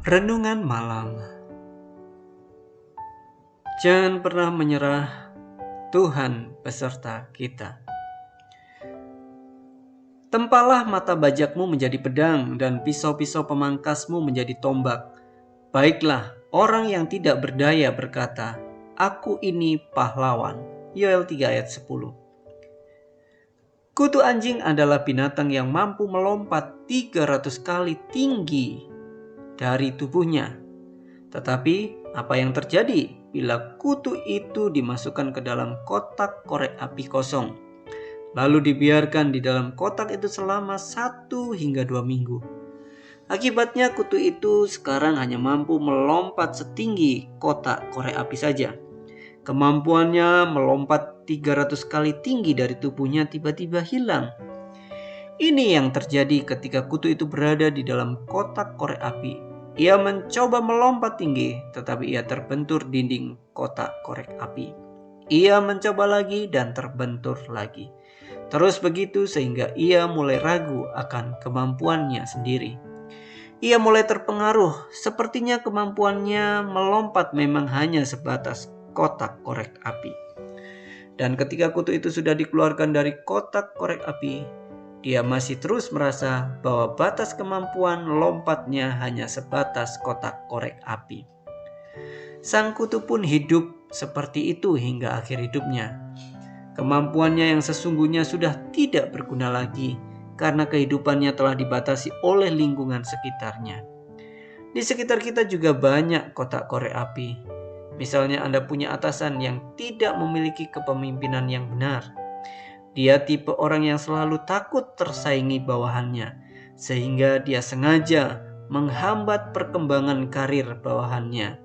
Renungan malam. Jangan pernah menyerah, Tuhan beserta kita. Tempalah mata bajakmu menjadi pedang dan pisau-pisau pemangkasmu menjadi tombak. Baiklah, orang yang tidak berdaya berkata, "Aku ini pahlawan." Yoel 3 ayat 10. Kutu anjing adalah binatang yang mampu melompat 300 kali tinggi dari tubuhnya. Tetapi apa yang terjadi bila kutu itu dimasukkan ke dalam kotak korek api kosong, lalu dibiarkan di dalam kotak itu selama 1 hingga 2 minggu? Akibatnya kutu itu sekarang hanya mampu melompat setinggi kotak korek api saja. Kemampuannya melompat 300 kali tinggi dari tubuhnya tiba-tiba hilang. Ini yang terjadi ketika kutu itu berada di dalam kotak korek api. Ia mencoba melompat tinggi, tetapi ia terbentur dinding kotak korek api. Ia mencoba lagi dan terbentur lagi. Terus begitu sehingga ia mulai ragu akan kemampuannya sendiri. Ia mulai terpengaruh, sepertinya kemampuannya melompat memang hanya sebatas kotak korek api. Dan ketika kutu itu sudah dikeluarkan dari kotak korek api, dia masih terus merasa bahwa batas kemampuan lompatnya hanya sebatas kotak korek api. Sang kutu pun hidup seperti itu hingga akhir hidupnya. Kemampuannya yang sesungguhnya sudah tidak berguna lagi karena kehidupannya telah dibatasi oleh lingkungan sekitarnya. Di sekitar kita juga banyak kotak korek api. Misalnya Anda punya atasan yang tidak memiliki kepemimpinan yang benar. Dia tipe orang yang selalu takut tersaingi bawahannya, sehingga dia sengaja menghambat perkembangan karir bawahannya.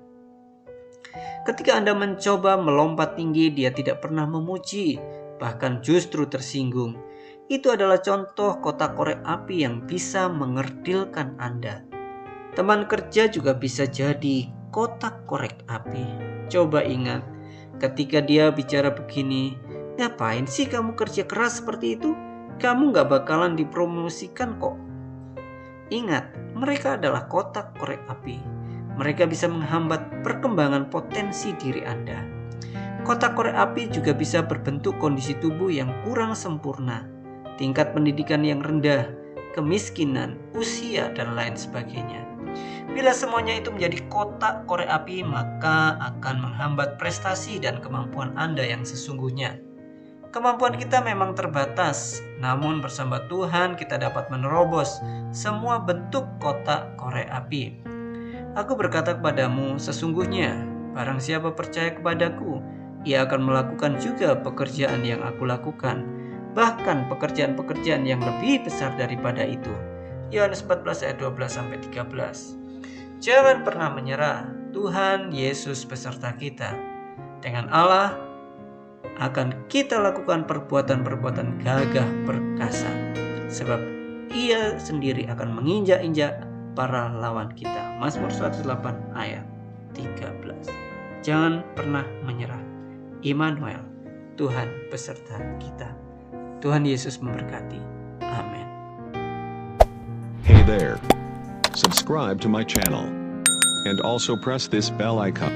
Ketika Anda mencoba melompat tinggi, dia tidak pernah memuji, bahkan justru tersinggung. Itu adalah contoh kotak korek api yang bisa mengerdilkan Anda. Teman kerja juga bisa jadi kotak korek api. Coba ingat, ketika dia bicara begini, "Ngapain sih kamu kerja keras seperti itu? Kamu gak bakalan dipromosikan kok." Ingat, mereka adalah kotak korek api. Mereka bisa menghambat perkembangan potensi diri Anda. Kotak korek api juga bisa berbentuk kondisi tubuh yang kurang sempurna, tingkat pendidikan yang rendah, kemiskinan, usia, dan lain sebagainya. Bila semuanya itu menjadi kotak korek api, maka akan menghambat prestasi dan kemampuan Anda yang sesungguhnya. Kemampuan kita memang terbatas, namun bersama Tuhan kita dapat menerobos semua bentuk kotak korek api. Aku berkata kepadamu, sesungguhnya barang siapa percaya kepadaku, ia akan melakukan juga pekerjaan yang aku lakukan, bahkan pekerjaan-pekerjaan yang lebih besar daripada itu. Yohanes 14 ayat 12-13. Jangan pernah menyerah, Tuhan Yesus beserta kita. Dengan Allah akan kita lakukan perbuatan-perbuatan gagah perkasa, sebab Ia sendiri akan menginjak-injak para lawan kita. Mazmur 108 ayat 13. Jangan pernah menyerah. Immanuel, Tuhan beserta kita. Tuhan Yesus memberkati. Amin. Hey there. Subscribe to my channel. And also press this bell icon.